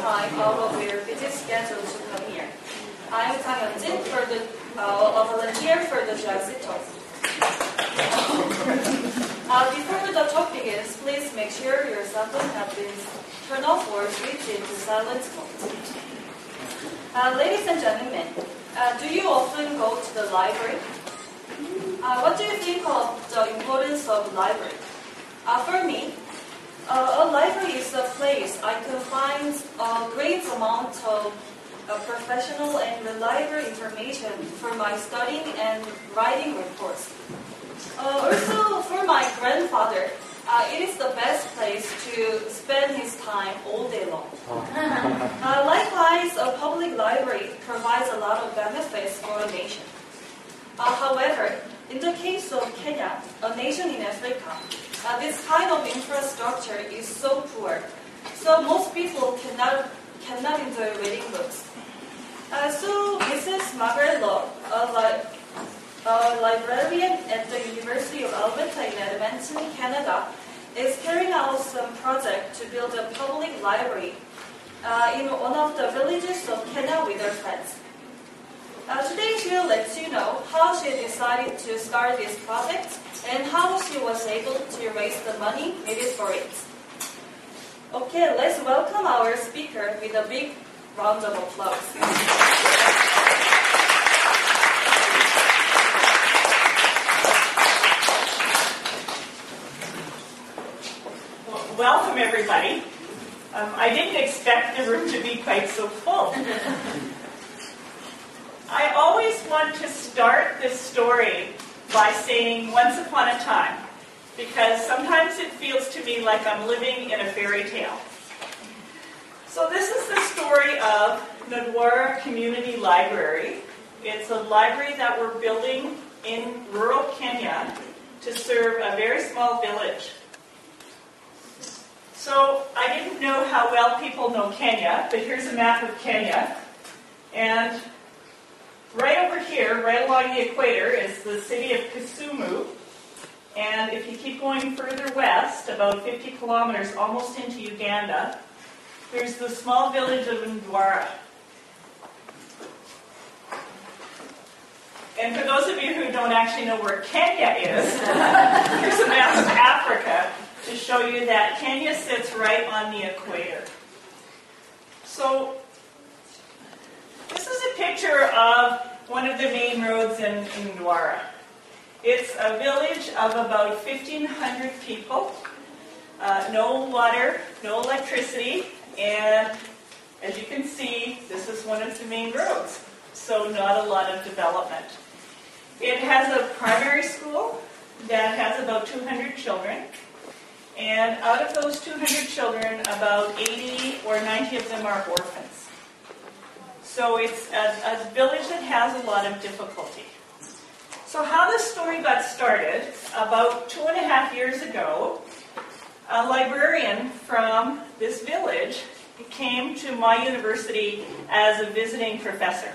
time out of your busy schedule to come here. I'm Sang Yeonjin, a volunteer for the GIC Talk. Before the talk begins, please make sure your cell phone has been turned off or switched into silent mode. Ladies and gentlemen, do you often go to the library? What do you think of the importance of library? For me, a library is a place I can find a great amount of professional and reliable information for my studying and writing reports. Also, for my grandfather, it is the best place to spend his time all day long. Likewise, a public library provides a lot of benefits for a nation. However, in the case of Kenya, a nation in Africa, this kind of infrastructure is so poor, so most people cannot enjoy reading books. So Mrs. Margaret Law, a librarian at the University of Alberta in Edmonton, Canada, is carrying out some project to build a public library in one of the villages of Kenya with her friends. Today she will let you know how she decided to start this project and how she was able to raise the money needed for it. Okay, let's welcome our speaker with a big round of applause. Welcome, everybody. I didn't expect the room to be quite so full. I always want to start this story by saying once upon a time, because sometimes it feels to me like I'm living in a fairy tale. So this is the story of Ndwara Community Library. It's a library that we're building in rural Kenya to serve a very small village. So I didn't know how well people know Kenya, but here's a map of Kenya. And right over here, right along the equator, is the city of Kisumu. And if you keep going further west, about 50 kilometers, almost into Uganda, there's the small village of Ndwara. And for those of you who don't actually know where Kenya is, here's a map of Africa to show you that Kenya sits right on the equator. So this is a picture of one of the main roads in Ndwara. It's a village of about 1,500 people, no water, no electricity, and as you can see, this is one of the main roads, so not a lot of development. It has a primary school that has about 200 children, and out of those 200 children, about 80 or 90 of them are orphans. So it's a village that has a lot of difficulty. So how this story got started, about 2.5 years ago, a librarian from this village came to my university as a visiting professor.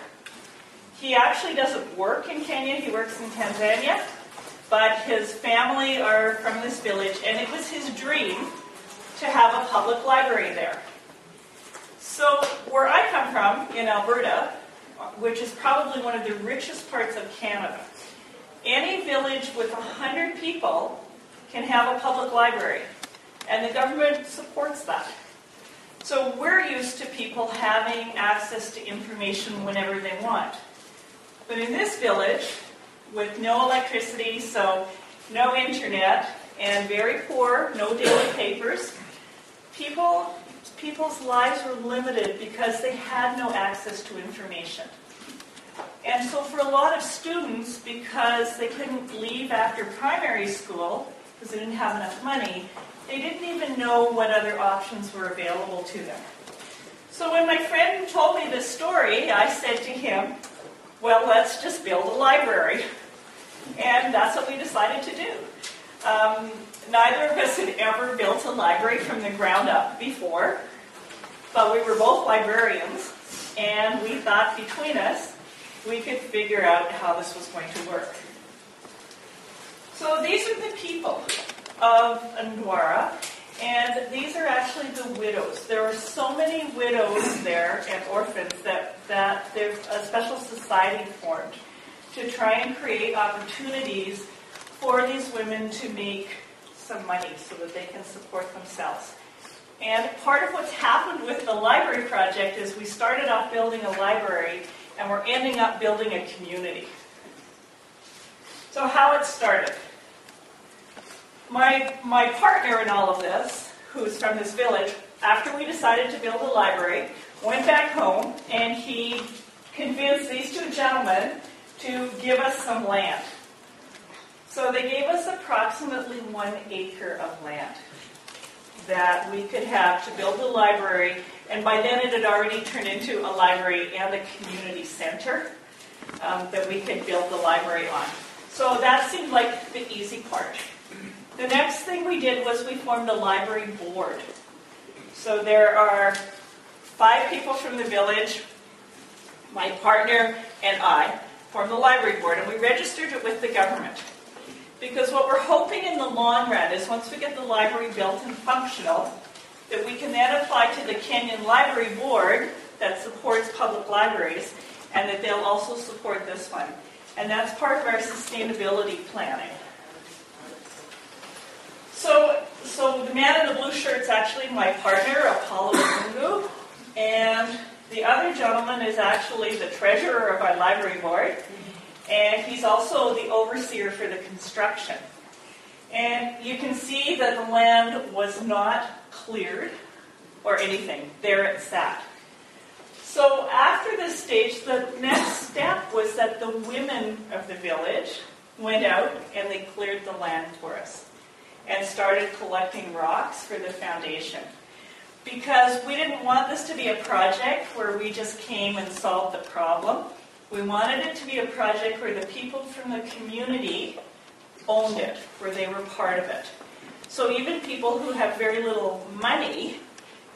He actually doesn't work in Kenya, he works in Tanzania, but his family are from this village, and it was his dream to have a public library there. So where I come from, in Alberta, which is probably one of the richest parts of Canada, any village with 100 people can have a public library, and the government supports that. So we're used to people having access to information whenever they want. But in this village, with no electricity, so no internet, and very poor, no daily papers, people's lives were limited because they had no access to information. And so for a lot of students, because they couldn't leave after primary school, because they didn't have enough money, they didn't even know what other options were available to them. So when my friend told me this story, I said to him, well, let's just build a library. And that's what we decided to do. Neither of us had ever built a library from the ground up before, but we were both librarians, and we thought between us, we could figure out how this was going to work. So these are the people of Ndwara, And these are actually the widows. There are so many widows there and orphans that there's a special society formed to try and create opportunities for these women to make some money so that they can support themselves. And part of what's happened with the library project is we started off building a library and we're ending up building a community. So how it started. My partner in all of this, who's from this village, after we decided to build a library, went back home and he convinced these two gentlemen to give us some land. So they gave us approximately 1 acre of land that we could have to build the library, and by then it had already turned into a library and a community center that we could build the library on. So that seemed like the easy part. The next thing we did was we formed a library board. So there are 5 people from the village, my partner and I, formed the library board, and we registered it with the government. Because what we're hoping in the long run is once we get the library built and functional, that we can then apply to the Kenyan Library Board that supports public libraries, and that they'll also support this one. And that's part of our sustainability planning. So the man in the blue shirt is actually my partner, Apollo Mungu, and the other gentleman is actually the treasurer of our library board, and he's also the overseer for the construction. And you can see that the land was not cleared or anything. There it sat. So after this stage, the next step was that the women of the village went out and they cleared the land for us and started collecting rocks for the foundation. Because we didn't want this to be a project where we just came and solved the problem. We wanted it to be a project where the people from the community owned it, where they were part of it. So even people who have very little money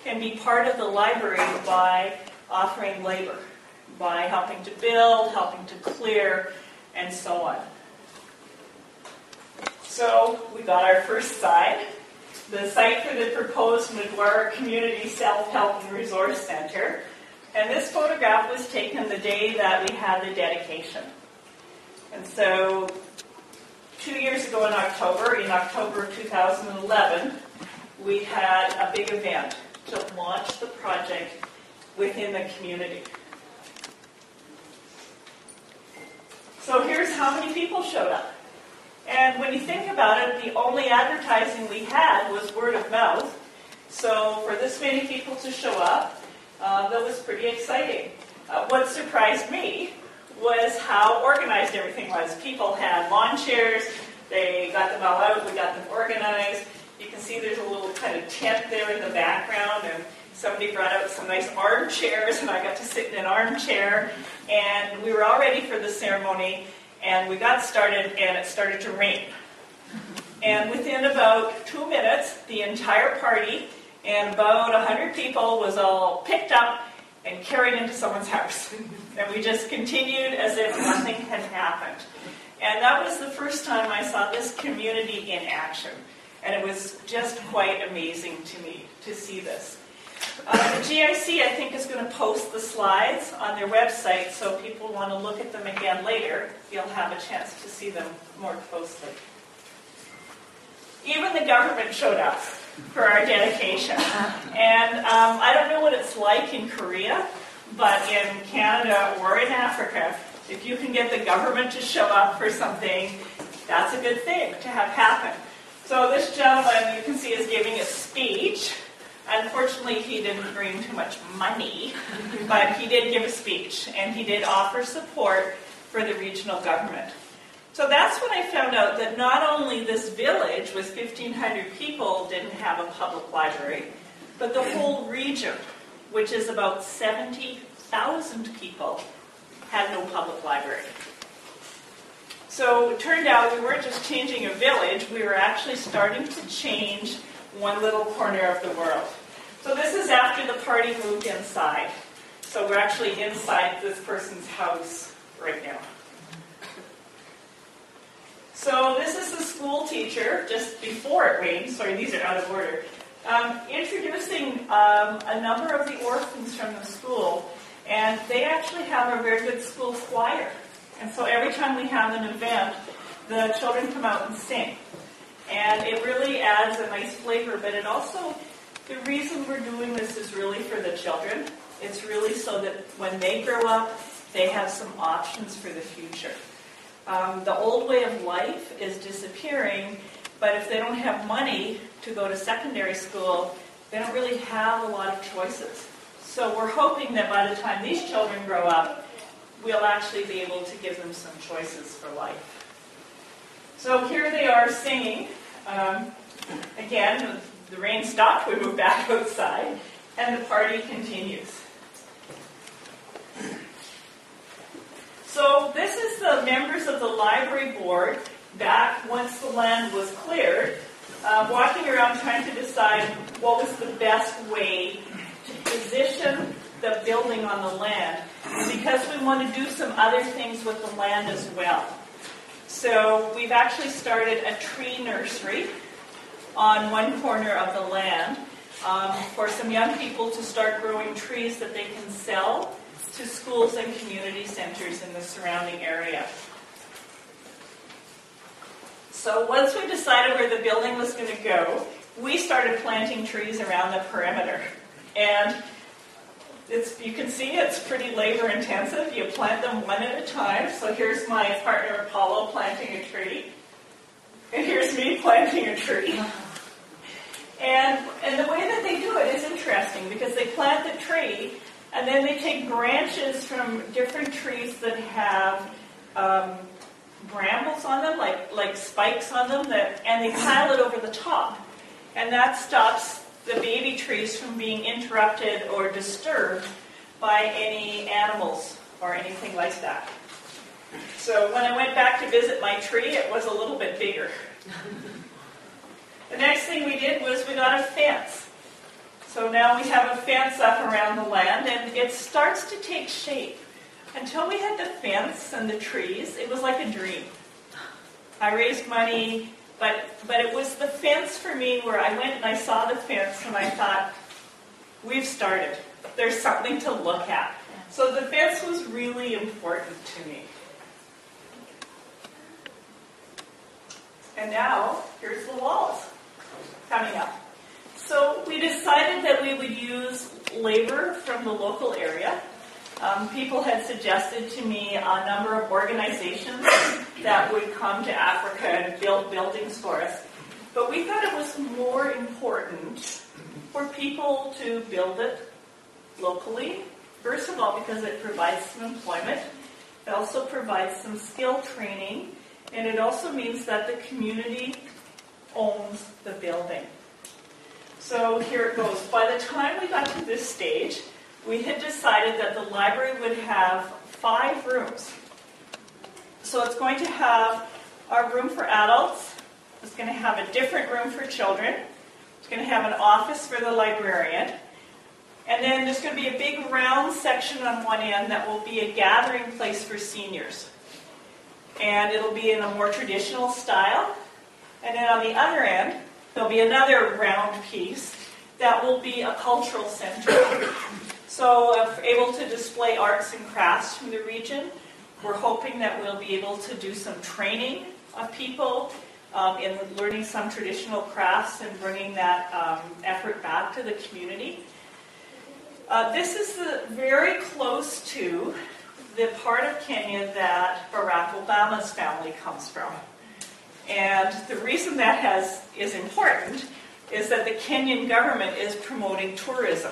can be part of the library by offering labor, by helping to build, helping to clear, and so on. So we got our first site, the site for the proposed Madwara Community Self-Help and Resource Center. And this photograph was taken the day that we had the dedication. And so 2 years ago in October of 2011, we had a big event to launch the project within the community. So here's how many people showed up. And when you think about it, the only advertising we had was word of mouth. So for this many people to show up, that was pretty exciting. What surprised me was how organized everything was. People had lawn chairs, they got them all out, we got them organized. You can see there's a little kind of tent there in the background, and somebody brought out some nice armchairs, and I got to sit in an armchair. And we were all ready for the ceremony, and we got started, and it started to rain. And within about 2 minutes, the entire party and about 100 people was all picked up and carried into someone's house. And we just continued as if nothing had happened. And that was the first time I saw this community in action. And it was just quite amazing to me to see this. The GIC, I think, is going to post the slides on their website, so if people want to look at them again later, you'll have a chance to see them more closely. Even the government showed up for our dedication. And I don't know what it's like in Korea, but in Canada or in Africa, if you can get the government to show up for something, that's a good thing to have happen. So this gentleman, you can see, is giving a speech. Unfortunately, he didn't bring too much money, but he did give a speech, and he did offer support for the regional government. So that's when I found out that not only this village with 1,500 people didn't have a public library, but the whole region, which is about 70,000 people, had no public library. So it turned out we weren't just changing a village, we were actually starting to change one little corner of the world. So this is after the party moved inside. So we're actually inside this person's house right now. So this is the school teacher just before it rained. Sorry, these are out of order. introducing a number of the orphans from the school, and they actually have a very good school choir. And so every time we have an event, the children come out and sing. And it really adds a nice flavor, but it also, the reason we're doing this is really for the children. It's really so that when they grow up, they have some options for the future. The old way of life is disappearing, but if they don't have money to go to secondary school, they don't really have a lot of choices. So we're hoping that by the time these children grow up, we'll actually be able to give them some choices for life. So here they are singing. Again, the rain stopped, we moved back outside, and the party continues. So this is the members of the library board back once the land was cleared, walking around trying to decide what was the best way to position the building on the land, because we want to do some other things with the land as well. So we've actually started a tree nursery on one corner of the land for some young people to start growing trees that they can sell to schools and community centers in the surrounding area. So once we decided where the building was going to go, we started planting trees around the perimeter. And you can see it's pretty labor intensive. You plant them one at a time. So here's my partner Apollo planting a tree. And here's me planting a tree. And the way that they do it is interesting, because they plant the tree and then they take branches from different trees that have brambles on them, like spikes on them, and they pile it over the top. And that stops the baby trees from being interrupted or disturbed by any animals or anything like that. So when I went back to visit my tree, it was a little bit bigger. The next thing we did was we got a fence. So now we have a fence up around the land, and it starts to take shape. Until we had the fence and the trees, it was like a dream. I raised money, but it was the fence for me where I went and I saw the fence and I thought, we've started. There's something to look at. So the fence was really important to me. And now, here's the walls coming up. So we decided that we would use labor from the local area. People had suggested to me a number of organizations that would come to Africa and build buildings for us. But we thought it was more important for people to build it locally. First of all, because it provides some employment. It also provides some skill training. And it also means that the community owns the building. So here it goes. By the time we got to this stage, we had decided that the library would have 5 rooms. So it's going to have a room for adults. It's going to have a different room for children. It's going to have an office for the librarian. And then there's going to be a big round section on one end that will be a gathering place for seniors. And it'll be in a more traditional style. And then on the other end, there'll be another round piece that will be a cultural center. So if we're able to display arts and crafts from the region, we're hoping that we'll be able to do some training of people in learning some traditional crafts and bringing that effort back to the community. This is very close to the part of Kenya that Barack Obama's family comes from. And the reason that is important is that the Kenyan government is promoting tourism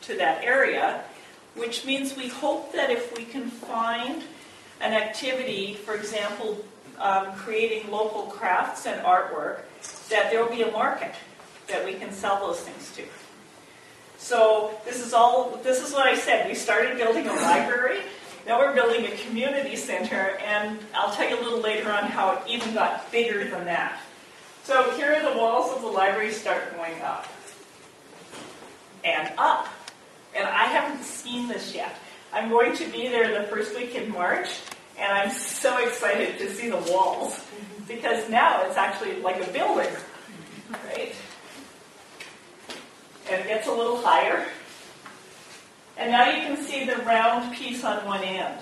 to that area, which means we hope that if we can find an activity, for example, creating local crafts and artwork, that there will be a market that we can sell those things to. So this is what I said. We started building a library. Now we're building a community center, and I'll tell you a little later on how it even got bigger than that. So here are the walls of the library start going up. And up. And I haven't seen this yet. I'm going to be there the first week in March, and I'm so excited to see the walls, because now it's actually like a building, right? and it gets a little higher. And now you can see the round piece on one end.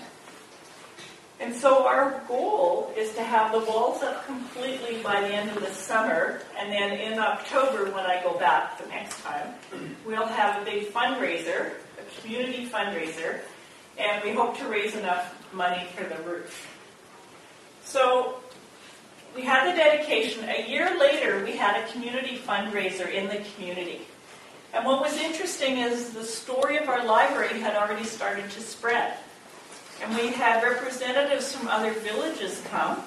And so our goal is to have the walls up completely by the end of the summer, and then in October, when I go back the next time, we'll have a big fundraiser, a community fundraiser, and we hope to raise enough money for the roof. So we had the dedication. A year later, we had a community fundraiser in the community. And what was interesting is the story of our library had already started to spread. And we had representatives from other villages come,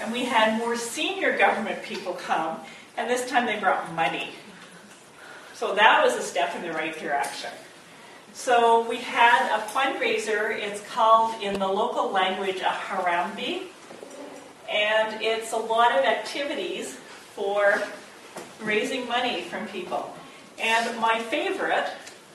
and we had more senior government people come, and this time they brought money. So that was a step in the right direction. So we had a fundraiser. It's called, in the local language, a harambe, and it's a lot of activities for raising money from people. And my favorite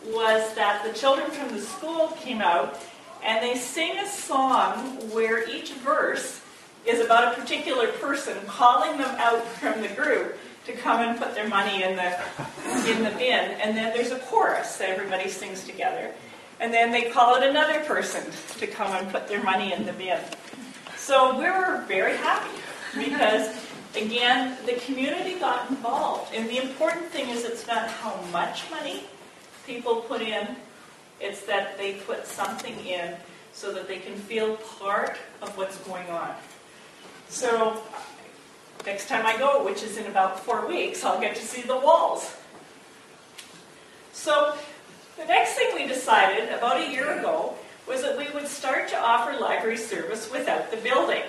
was that the children from the school came out and they sing a song where each verse is about a particular person, calling them out from the group to come and put their money in the bin. And then there's a chorus that everybody sings together. And then they call out another person to come and put their money in the bin. So we were very happy because, again, the community got involved. And the important thing is it's not how much money people put in, it's that they put something in so that they can feel part of what's going on. So next time I go, which is in about 4 weeks, I'll get to see the walls. So the next thing we decided about a year ago was that we would start to offer library service without the building,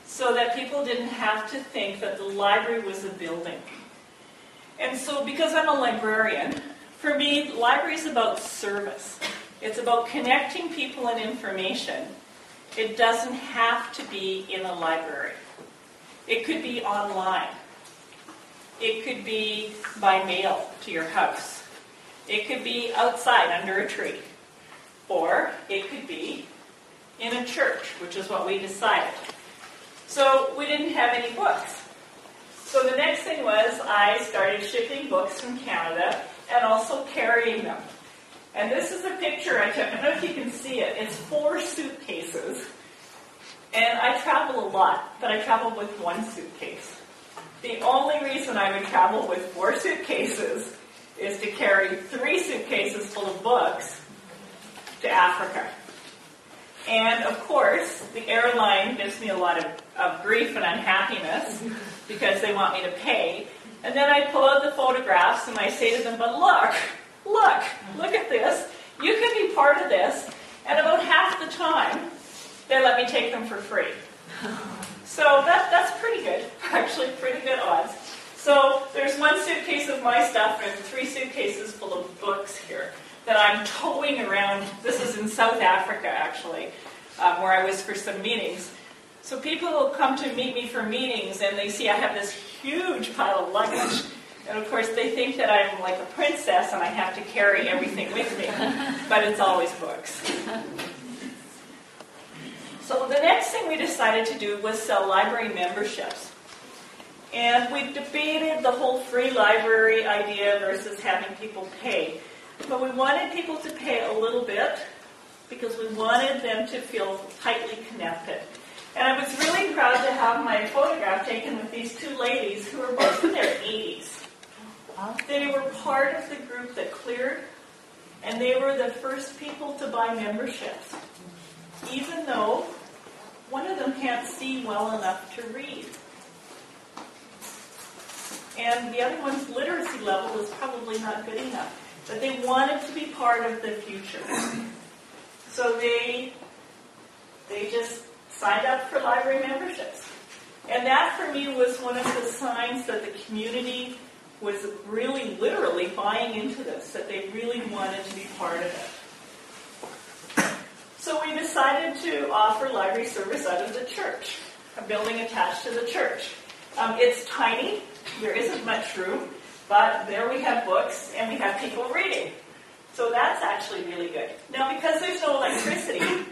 so that people didn't have to think that the library was a building. And so because I'm a librarian, for me, library is about service. It's about connecting people and information. It doesn't have to be in a library. It could be online. It could be by mail to your house. It could be outside under a tree. Or it could be in a church, which is what we decided. So we didn't have any books. So the next thing was I started shipping books from Canada and also carrying them. And this is a picture I took. I don't know if you can see it. It's 4 suitcases. And I travel a lot, but I travel with 1 suitcase. The only reason I would travel with 4 suitcases is to carry 3 suitcases full of books to Africa. And of course, the airline gives me a lot of grief and unhappiness because they want me to pay. And then I pull out the photographs and I say to them, but look at this. You can be part of this. And about half the time, they let me take them for free. So that's pretty good. Actually, pretty good odds. So there's 1 suitcase of my stuff and 3 suitcases full of books here that I'm towing around. This is in South Africa, actually, where I was for some meetings. So people will come to meet me for meetings, and they see I have this huge pile of luggage. And, of course, they think that I'm like a princess and I have to carry everything with me. But it's always books. So the next thing we decided to do was sell library memberships. And we debated the whole free library idea versus having people pay. But we wanted people to pay a little bit because we wanted them to feel tightly connected. And I was really proud to have my photograph taken with these 2 ladies who were both in their 80s. They were part of the group that cleared, and they were the first people to buy memberships, even though one of them can't see well enough to read. And the other one's literacy level is probably not good enough. But they wanted to be part of the future. So they just signed up for library memberships. And that for me was one of the signs that the community was really literally buying into this, that they really wanted to be part of it. So we decided to offer library service out of the church, a building attached to the church. It's tiny, there isn't much room, but there we have books and we have people reading. So that's actually really good. Now, because there's no electricity,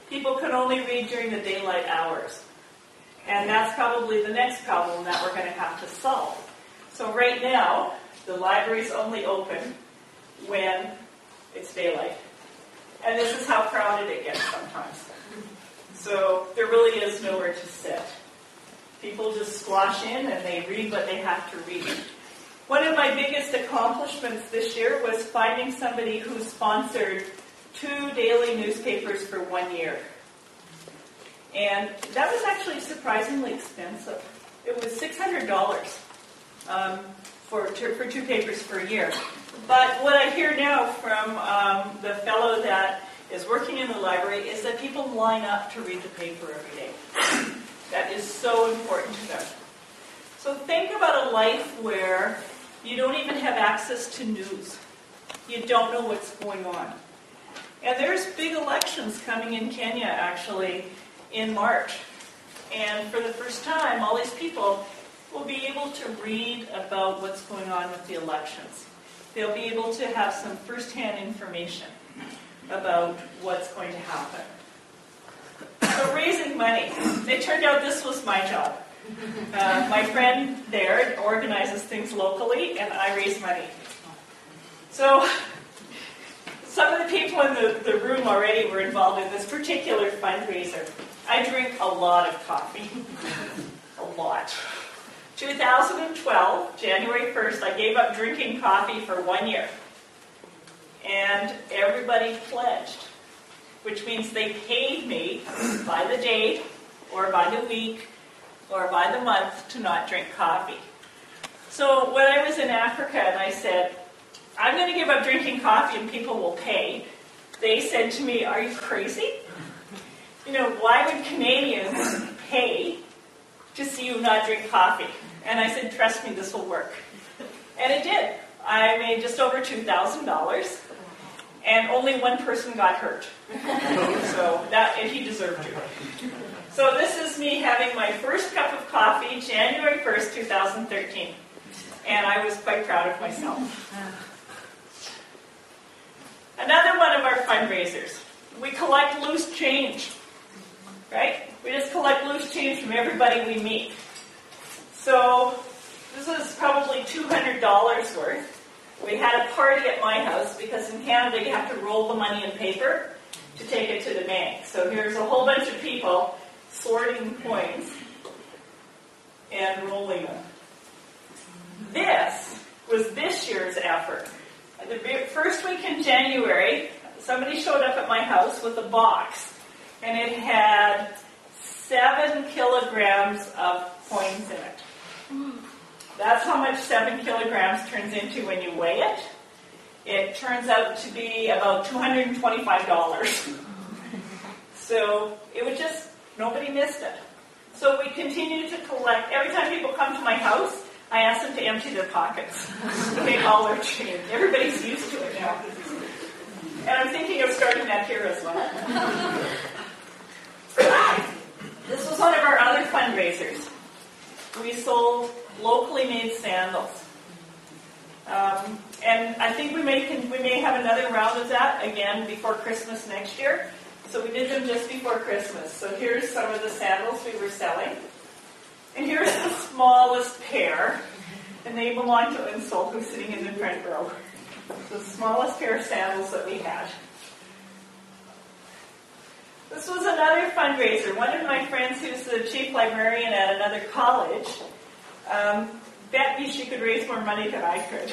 people can only read during the daylight hours. And that's probably the next problem that we're going to have to solve. So right now, The library's only open when it's daylight. And this is how crowded it gets sometimes. So there really is nowhere to sit. People just squash in and they read what they have to read. One of my biggest accomplishments this year was finding somebody who sponsored 2 daily newspapers for 1 year. And that was actually surprisingly expensive. It was $600 for 2 papers per year. But what I hear now from the fellow that is working in the library is that people line up to read the paper every day. That is so important to them. So think about a life where you don't even have access to news. You don't know what's going on. And there's big elections coming in Kenya, actually, in March. And for the first time, all these people will be able to read about what's going on with the elections. They'll be able to have some first-hand information about what's going to happen. So raising money. It turned out this was my job. My friend there organizes things locally, and I raise money. So some of the people in the room already were involved in this particular fundraiser. I drink a lot of coffee. A lot. 2012, January 1st, I gave up drinking coffee for 1 year. And everybody pledged, which means they paid me by the day, or by the week, or by the month to not drink coffee. So when I was in Africa and I said, I'm going to give up drinking coffee and people will pay, they said to me, are you crazy? You know, why would Canadians pay to see you not drink coffee? And I said, trust me, this will work. And it did. I made just over $2,000, and only one person got hurt. And he deserved to. So this is me having my first cup of coffee, January 1st, 2013. And I was quite proud of myself. Another one of our fundraisers. We collect loose change. Right? We just collect loose change from everybody we meet. So this is probably $200 worth. We had a party at my house because in Canada you have to roll the money in paper to take it to the bank. So here's a whole bunch of people sorting coins and rolling them. This was this year's effort. The first week in January, somebody showed up at my house with a box, and it had 7 kilograms of coins in it. That's how much 7 kilograms turns into when you weigh it. It turns out to be about $225. So it was just, nobody missed it. So we continue to collect. Every time people come to my house, I ask them to empty their pockets. Take all their change. Everybody's used to it now. And I'm thinking of starting that here as well. This was one of our other fundraisers. We sold locally made sandals. And I think we may have another round of that again before Christmas next year. So we did them just before Christmas. So here's some of the sandals we were selling. And here's the smallest pair. And they belong to Insol, who's sitting in the front row. The smallest pair of sandals that we had. This was another fundraiser. One of my friends, who's the chief librarian at another college, bet me she could raise more money than I could.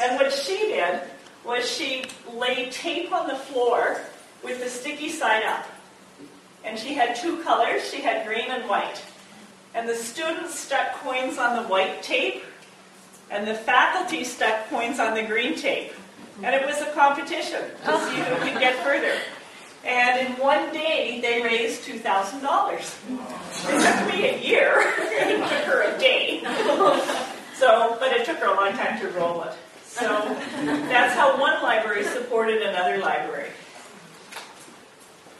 And what she did was she laid tape on the floor with the sticky side up. And she had 2 colors. She had green and white. And the students stuck coins on the white tape, and the faculty stuck coins on the green tape. And it was a competition to see who could get further. And in one day, they raised $2,000. It took me a year. It took her a day. But it took her a long time to roll it. So that's how one library supported another library.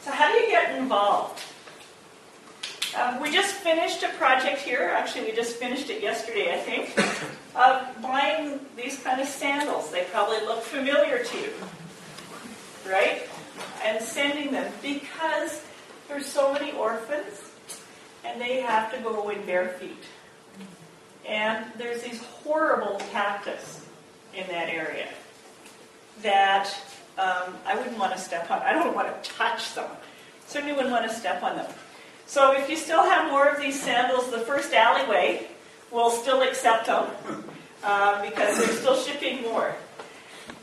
So how do you get involved? We just finished a project here. Actually, we just finished it yesterday, I think, of buying these kind of sandals. They probably look familiar to you, right? And sending them because there's so many orphans and they have to go in bare feet. And there's these horrible cactus in that area that I wouldn't want to step on. I don't want to touch them. Certainly wouldn't want to step on them. So if you still have more of these sandals, the First Alleyway will still accept them because they're still shipping more.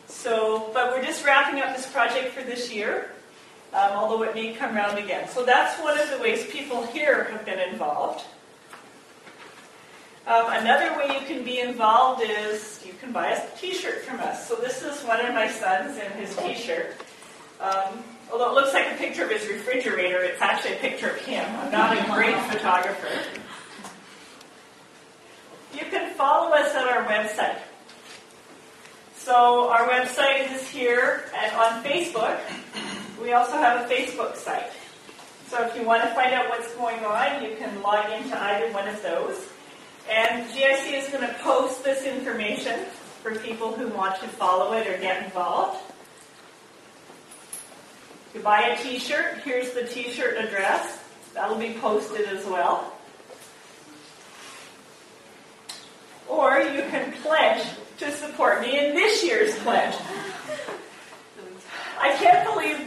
So, but we're just wrapping up this project for this year, although it may come around again. So that's one of the ways people here have been involved. Another way you can be involved is you can buy a t-shirt from us. So this is one of my sons in his t-shirt. Although it looks like a picture of his refrigerator, it's actually a picture of him. I'm not a great photographer. You can follow us at our website. So our website is here, and on Facebook, we also have a Facebook site. So if you want to find out what's going on, you can log into either one of those. And GIC is going to post this information for people who want to follow it or get involved. You buy a t-shirt, here's the t-shirt address. That'll be posted as well. Or you can pledge to support me in this year's pledge. I can't believe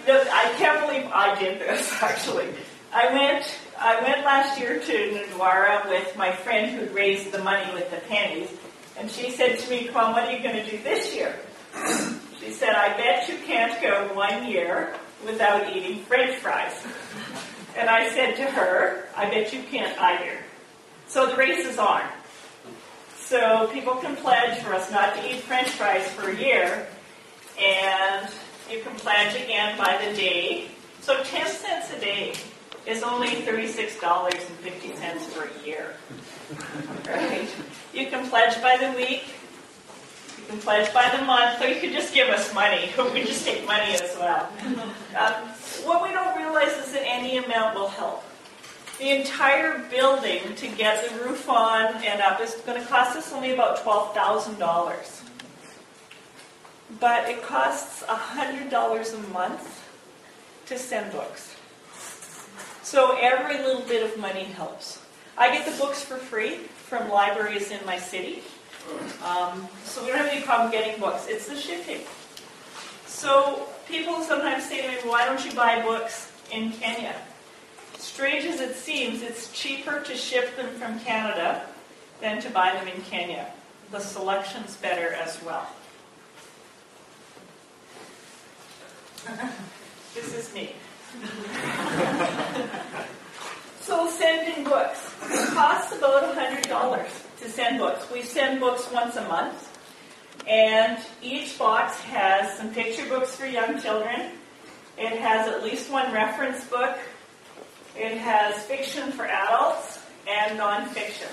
I did this, actually. I went last year to Nudwara with my friend who'd raised the money with the pennies, and she said to me, "Come on, what are you going to do this year?" She said, "I bet you can't go 1 year without eating French fries." And I said to her, "I bet you can't either." So the race is on. So people can pledge for us not to eat French fries for a year, and you can pledge again by the day. So 10 cents a day is only $36.50 for a year. Right? You can pledge by the week, you can pledge by the month, or you can just give us money. We can just take money as well. What we don't realize is that any amount will help. The entire building to get the roof on and up is going to cost us only about $12,000. But it costs $100 a month to send books. So every little bit of money helps. I get the books for free from libraries in my city. So we don't have any problem getting books. It's the shipping. So people sometimes say to me, "Why don't you buy books in Kenya?" Strange as it seems, it's cheaper to ship them from Canada than to buy them in Kenya. The selection's better as well. This is me. So sending books. It costs about $100 to send books. We send books once a month. And each box has some picture books for young children. It has at least one reference book. It has fiction for adults and nonfiction.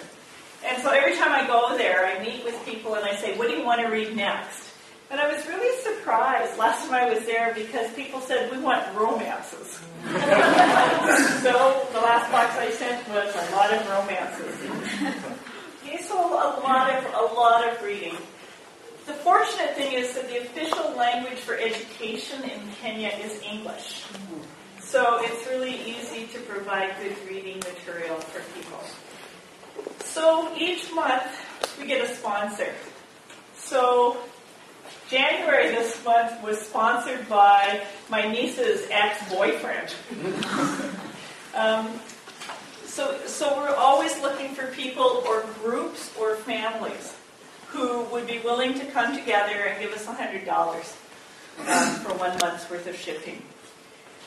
And so every time I go there, I meet with people and I say, "What do you want to read next?" And I was really surprised last time I was there because people said, "We want romances." So the last box I sent was a lot of romances. Okay, so a lot of reading. The fortunate thing is that the official language for education in Kenya is English. So it's really easy to provide good reading material for people. So each month we get a sponsor. So January this month was sponsored by my niece's ex-boyfriend. So we're always looking for people or groups or families who would be willing to come together and give us $100 for 1 month's worth of shipping.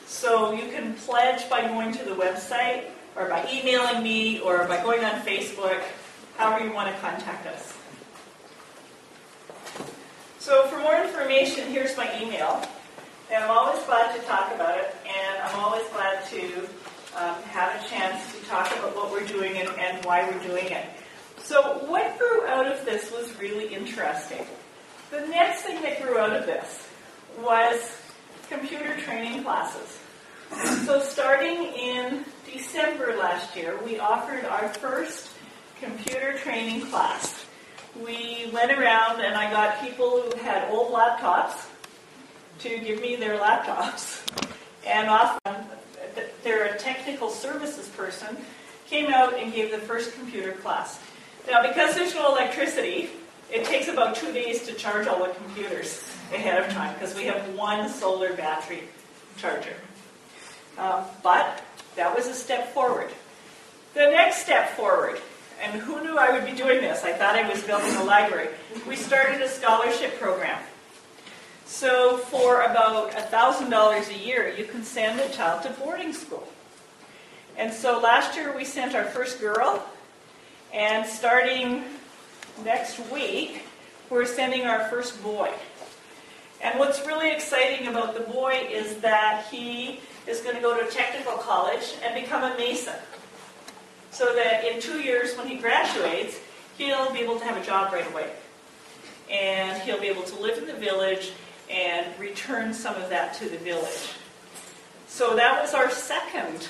So you can pledge by going to the website or by emailing me or by going on Facebook, however you want to contact us. So for more information, here's my email. And I'm always glad to talk about it, and I'm always glad to have a chance to talk about what we're doing and why we're doing it. So what grew out of this was really interesting. The next thing that grew out of this was computer training classes. So starting in December last year, we offered our first computer training class. We went around and I got people who had old laptops to give me their laptops. And often, they're a technical services person, came out and gave the first computer class. Now, because there's no electricity, it takes about 2 days to charge all the computers ahead of time because we have one solar battery charger. But that was a step forward. The next step forward, and who knew I would be doing this? I thought I was building a library. We started a scholarship program. So for about $1,000 a year, you can send a child to boarding school. And so last year we sent our first girl, and starting next week, we're sending our first boy. And what's really exciting about the boy is that he is going to go to technical college and become a mason. So that in 2 years, when he graduates, he'll be able to have a job right away. And he'll be able to live in the village and return some of that to the village. So that was our second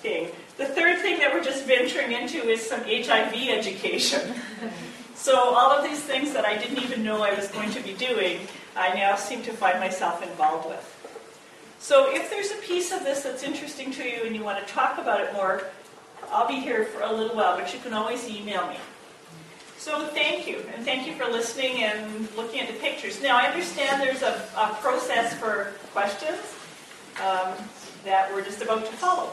thing. The third thing that we're just venturing into is some HIV education. So all of these things that I didn't even know I was going to be doing, I now seem to find myself involved with. So if there's a piece of this that's interesting to you and you want to talk about it more, I'll be here for a little while, but you can always email me. So thank you, and thank you for listening and looking at the pictures. Now I understand there's a process for questions that we're just about to follow.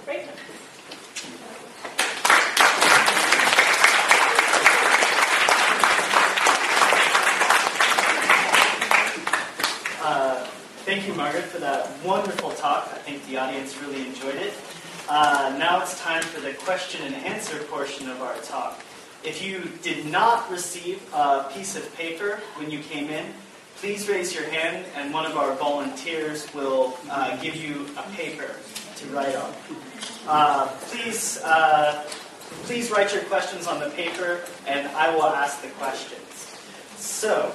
Great. Thank you, Margaret, for that wonderful talk. I think the audience really enjoyed it. Now it's time for the question and answer portion of our talk. If you did not receive a piece of paper when you came in, please raise your hand and one of our volunteers will give you a paper to write on. Please write your questions on the paper and I will ask the questions. So,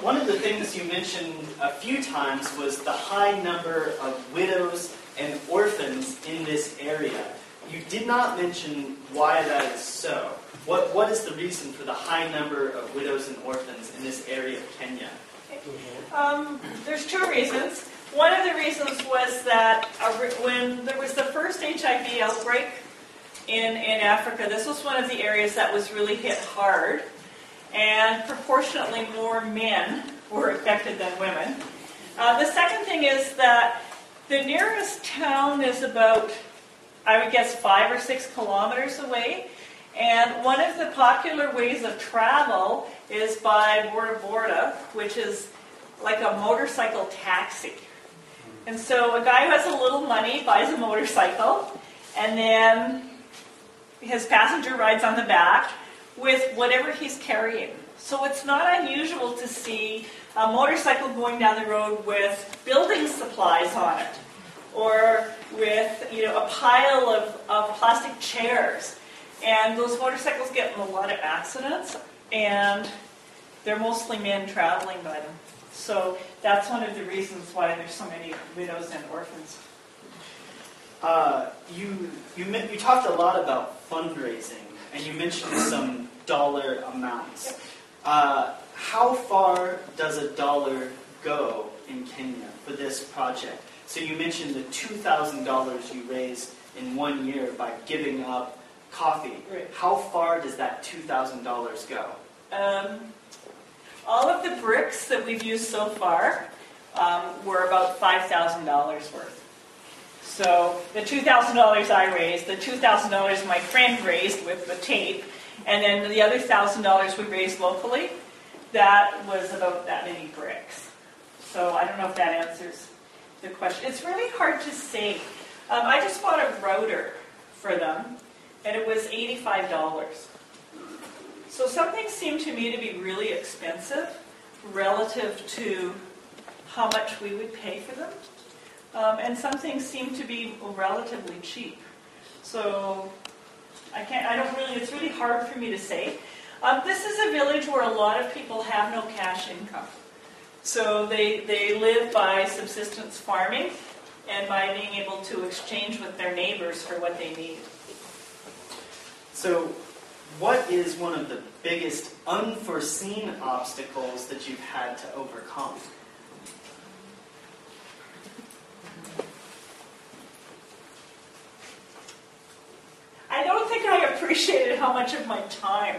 one of the things you mentioned a few times was the high number of widows and orphans in this area. You did not mention why that is so. What is the reason for the high number of widows and orphans in this area of Kenya? There's two reasons. One of the reasons was that when there was the first HIV outbreak in Africa, this was one of the areas that was really hit hard, and proportionately more men were affected than women. The second thing is that the nearest town is about, I would guess, 5 or 6 kilometers away, and one of the popular ways of travel is by borda, which is like a motorcycle taxi. And so a guy who has a little money buys a motorcycle, and then his passenger rides on the back with whatever he's carrying. So it's not unusual to see a motorcycle going down the road with building supplies on it, or with a pile of plastic chairs. And those motorcycles get in a lot of accidents, and they're mostly men traveling by them. So that's one of the reasons why there's so many widows and orphans. You talked a lot about fundraising, and you mentioned some dollar amounts. How far does a dollar go in Kenya for this project? So you mentioned the $2,000 you raised in 1 year by giving up coffee. Right. How far does that $2,000 go? All of the bricks that we've used so far were about $5,000 worth. So the $2,000 I raised, the $2,000 my friend raised with the tape, and then the other $1,000 we raised locally, that was about that many bricks. So I don't know if that answers the question. It's really hard to say. I just bought a router for them, and it was $85. So some things seem to me to be really expensive relative to how much we would pay for them. And some things seem to be relatively cheap. So it's really hard for me to say. This is a village where a lot of people have no cash income. So they live by subsistence farming and by being able to exchange with their neighbors for what they need. So what is one of the biggest unforeseen obstacles that you've had to overcome? appreciated how much of my time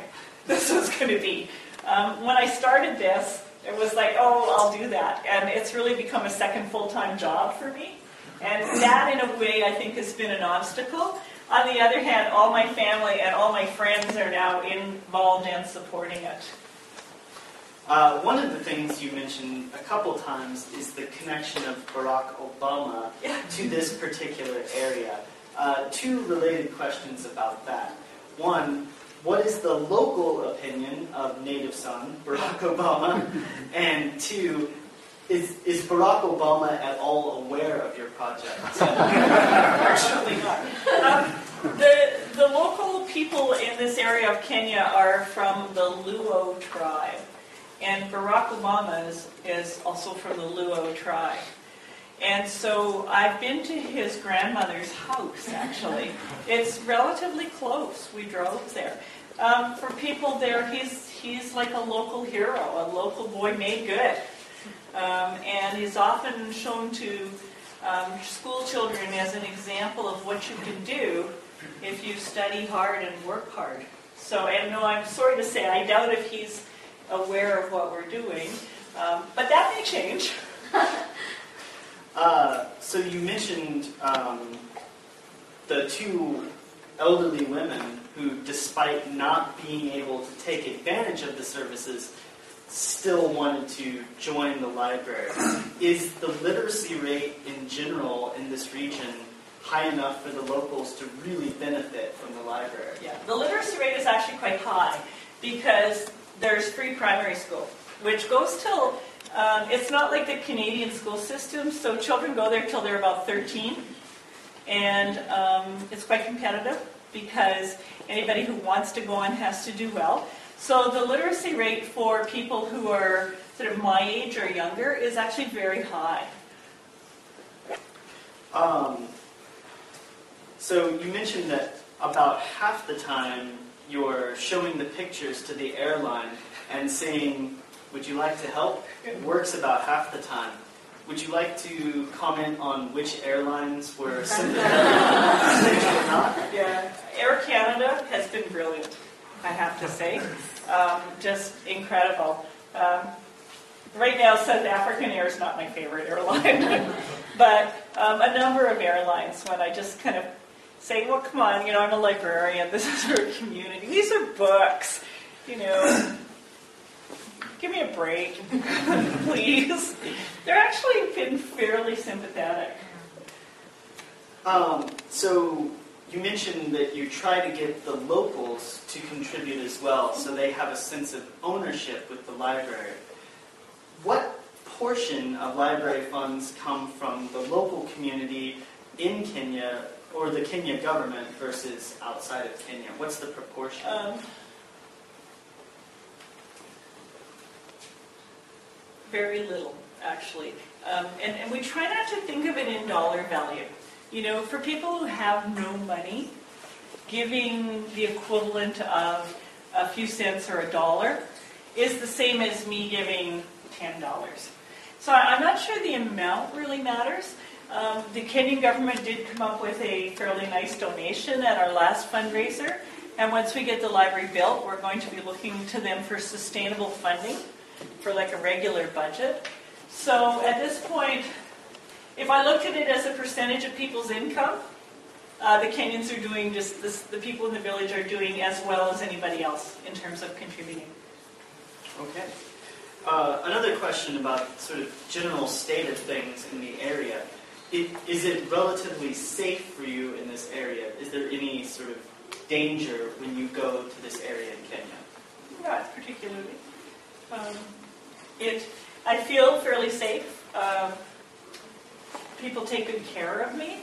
this was going to be. When I started this, it was like, oh, I'll do that. And it's really become a second full-time job for me. And that, in a way, I think has been an obstacle. On the other hand, all my family and all my friends are now involved in supporting it. One of the things you mentioned a couple times is the connection of Barack Obama to this particular area. Two related questions about that. One, what is the local opinion of native son, Barack Obama? And two, is Barack Obama at all aware of your project? Unfortunately not. The local people in this area of Kenya are from the Luo tribe. And Barack Obama is also from the Luo tribe. And so I've been to his grandmother's house, actually. It's relatively close. We drove there. For people there, he's like a local hero, a local boy made good. And he's often shown to school children as an example of what you can do if you study hard and work hard. So, and no, I'm sorry to say, I doubt if he's aware of what we're doing, but that may change. So you mentioned the two elderly women who, despite not being able to take advantage of the services, still wanted to join the library. Is the literacy rate in general in this region high enough for the locals to really benefit from the library? Yeah, the literacy rate is actually quite high because there's free primary school, which goes till, it's not like the Canadian school system, so children go there till they're about 13, and it's quite competitive because anybody who wants to go on has to do well. So the literacy rate for people who are sort of my age or younger is actually very high. So you mentioned that about half the time you're showing the pictures to the airline and saying, would you like to help? It works about half the time. Would you like to comment on which airlines were sympathetic or not? Yeah, Air Canada has been brilliant, I have to say. Just incredible. Right now, South African Air is not my favorite airline, but a number of airlines, when I just kind of say, well, come on, I'm a librarian, this is our community, these are books, give me a break, please. They're actually been fairly sympathetic. So you mentioned that you try to get the locals to contribute as well, so they have a sense of ownership with the library. What portion of library funds come from the local community in Kenya or the Kenya government versus outside of Kenya? What's the proportion? Very little, actually. And we try not to think of it in dollar value. For people who have no money, giving the equivalent of a few cents or $1 is the same as me giving $10. So I'm not sure the amount really matters. The Kenyan government did come up with a fairly nice donation at our last fundraiser, and once we get the library built, we're going to be looking to them for sustainable funding for like a regular budget. So at this point, if I looked at it as a percentage of people's income, the Kenyans are doing just this, the people in the village are doing as well as anybody else in terms of contributing. Okay. Another question about sort of general state of things in the area. Is it relatively safe for you in this area? Is there any sort of danger when you go to this area in Kenya? Not particularly. I feel fairly safe. People take good care of me,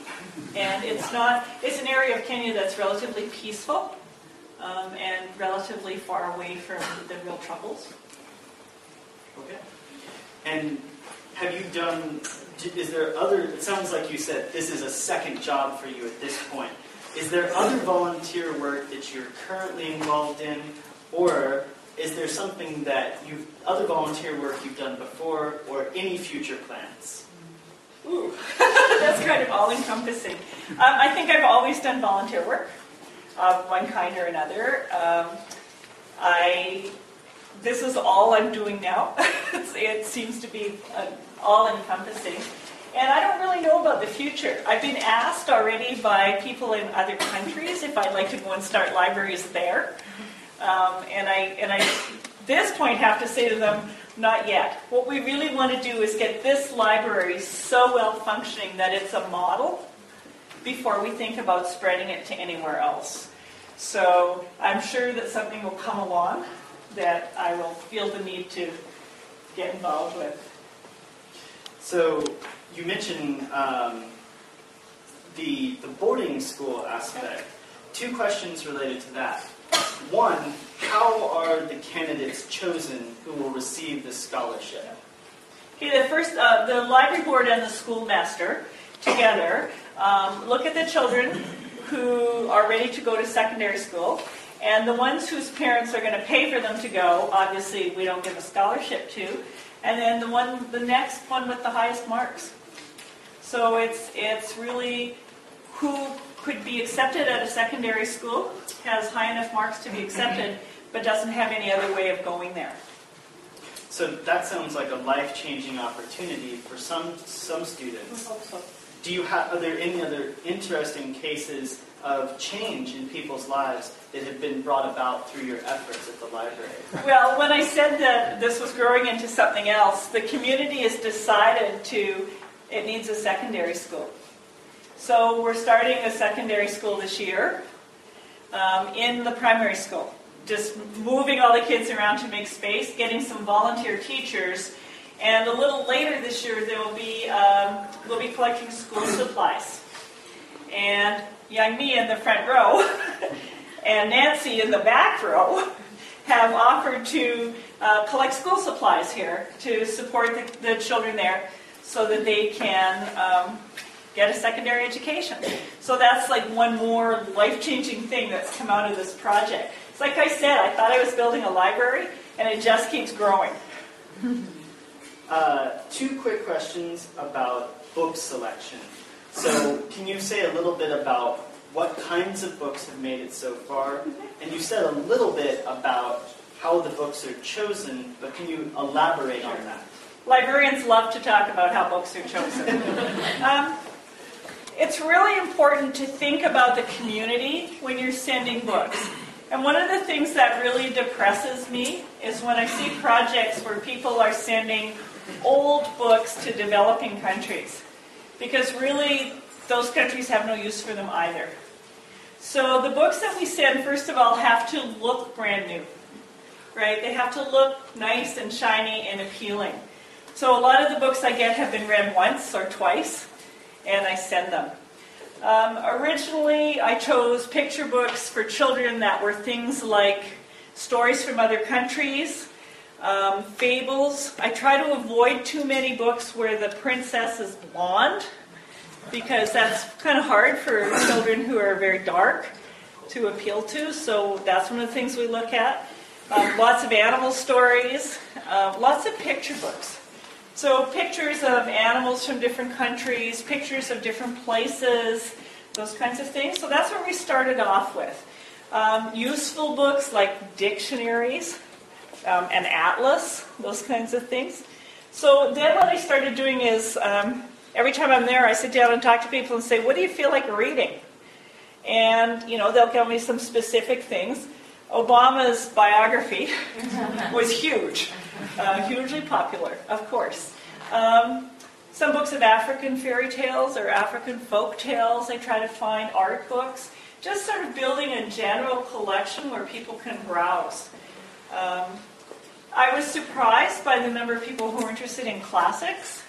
and it's an area of Kenya that's relatively peaceful and relatively far away from the real troubles. Okay. And have you done, it sounds like you said this is a second job for you at this point. Is there other volunteer work that you're currently involved in, or is there something other volunteer work you've done before, or any future plans? Ooh, that's kind of all-encompassing. I think I've always done volunteer work. of one kind or another. This is all I'm doing now. It seems to be all-encompassing. And I don't really know about the future. I've been asked already by people in other countries if I'd like to go and start libraries there. And I, at this point, have to say to them, not yet. What we really want to do is get this library so well functioning that it's a model before we think about spreading it to anywhere else. So I'm sure that something will come along that I will feel the need to get involved with. So you mentioned the boarding school aspect. Two questions related to that. One, how are the candidates chosen who will receive this scholarship? Okay, the library board and the schoolmaster together look at the children who are ready to go to secondary school, and the ones whose parents are going to pay for them to go, obviously we don't give a scholarship to, and then the next one with the highest marks. So it's really who could be accepted at a secondary school, has high enough marks to be accepted, but doesn't have any other way of going there. So that sounds like a life-changing opportunity for some students. I hope so. Are there any other interesting cases of change in people's lives that have been brought about through your efforts at the library? Well, when I said that this was growing into something else, the community has decided it needs a secondary school. So we're starting a secondary school this year in the primary school. Just moving all the kids around to make space, getting some volunteer teachers, and a little later this year we'll be collecting school supplies. And young me in the front row and Nancy in the back row have offered to collect school supplies here to support the children there so that they can get a secondary education. So that's like one more life-changing thing that's come out of this project. It's like I said, I thought I was building a library, and it just keeps growing. Two quick questions about book selection. So can you say a little bit about what kinds of books have made it so far? And you said a little bit about how the books are chosen, but can you elaborate on that? Librarians love to talk about how books are chosen. It's really important to think about the community when you're sending books. And one of the things that really depresses me is when I see projects where people are sending old books to developing countries. Because really, those countries have no use for them either. So the books that we send, first of all, have to look brand new. Right? They have to look nice and shiny and appealing. So a lot of the books I get have been read once or twice, and I send them. Originally, I chose picture books for children that were things like stories from other countries, fables. I try to avoid too many books where the princess is blonde, because that's kind of hard for children who are very dark to appeal to, so that's one of the things we look at. Lots of animal stories, lots of picture books. So pictures of animals from different countries, pictures of different places, those kinds of things. So that's what we started off with. Useful books like dictionaries, an atlas, those kinds of things. So then what I started doing is, every time I'm there, I sit down and talk to people and say, what do you feel like reading? And, they'll give me some specific things. Obama's biography was huge. Hugely popular, of course. Some books of African fairy tales or African folk tales. I try to find art books. Just sort of building a general collection where people can browse. I was surprised by the number of people who were interested in classics,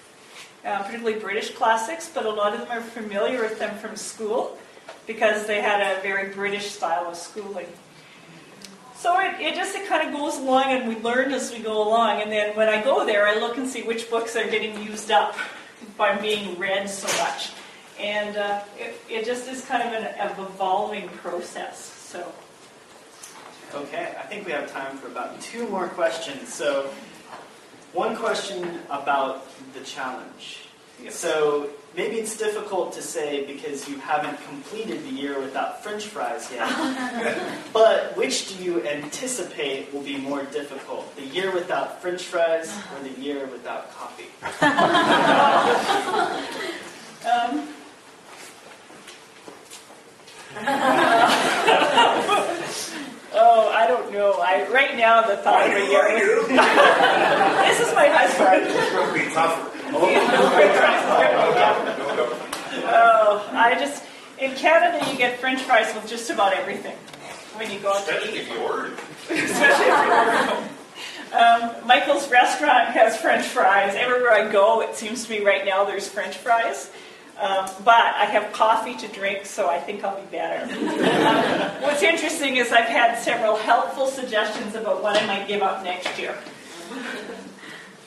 particularly British classics, but a lot of them are familiar with them from school because they had a very British style of schooling. So it kind of goes along, and we learn as we go along. And then when I go there, I look and see which books are getting used up by being read so much. And it just is kind of an evolving process. So. Okay, I think we have time for about 2 more questions. So one question about the challenge. Yes. So maybe it's difficult to say because you haven't completed the year without French fries yet. But which do you anticipate will be more difficult? The year without French fries or the year without coffee? Oh, I don't know. Right now the thought of a year. This is my husband. It's going to be tougher. In Canada you get French fries with just about everything when you go out to eat. Especially if you order them. Especially if you order them. Michael's restaurant has French fries. Everywhere I go, it seems to be right now there's French fries. But I have coffee to drink, so I think I'll be better. What's interesting is I've had several helpful suggestions about what I might give up next year.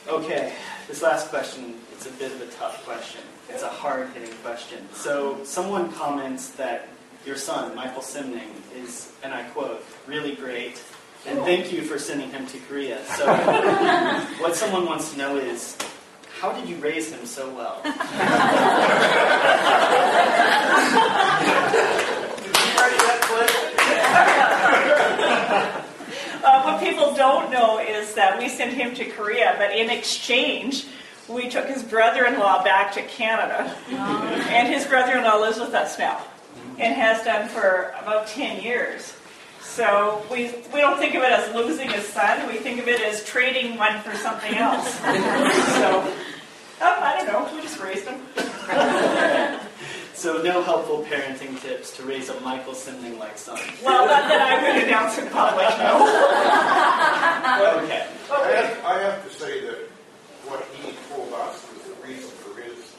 Okay, this last question, it's a bit of a tough question. It's a hard-hitting question. So someone comments that your son, Michael Simning, is, and I quote, really great, and thank you for sending him to Korea. So what someone wants to know is, how did you raise him so well? What people don't know is that we sent him to Korea, but in exchange, we took his brother-in-law back to Canada. And his brother-in-law lives with us now, and has done for about 10 years. So we don't think of it as losing his son, we think of it as trading one for something else. So, I don't know, we just raised him. So no helpful parenting tips to raise a Michael Simning-like son? Well, not that I would announce in public, no. Okay. I have to say that what he told us is the reason for his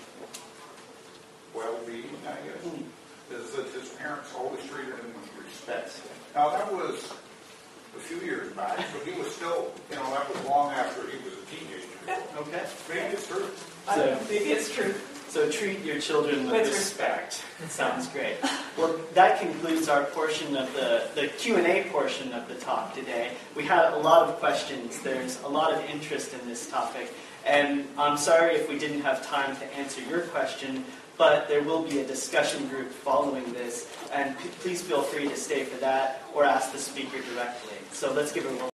well-being, I guess, is that his parents always treated him with respect. Now, that was a few years back, but he was still, that was long after he was a teenager. Okay. Maybe it's true. Maybe it's true. So treat your children with respect. Sounds great. Well, that concludes our portion of the Q&A portion of the talk today. We had a lot of questions. There's a lot of interest in this topic. And I'm sorry if we didn't have time to answer your question, but there will be a discussion group following this. And please feel free to stay for that or ask the speaker directly. So let's give a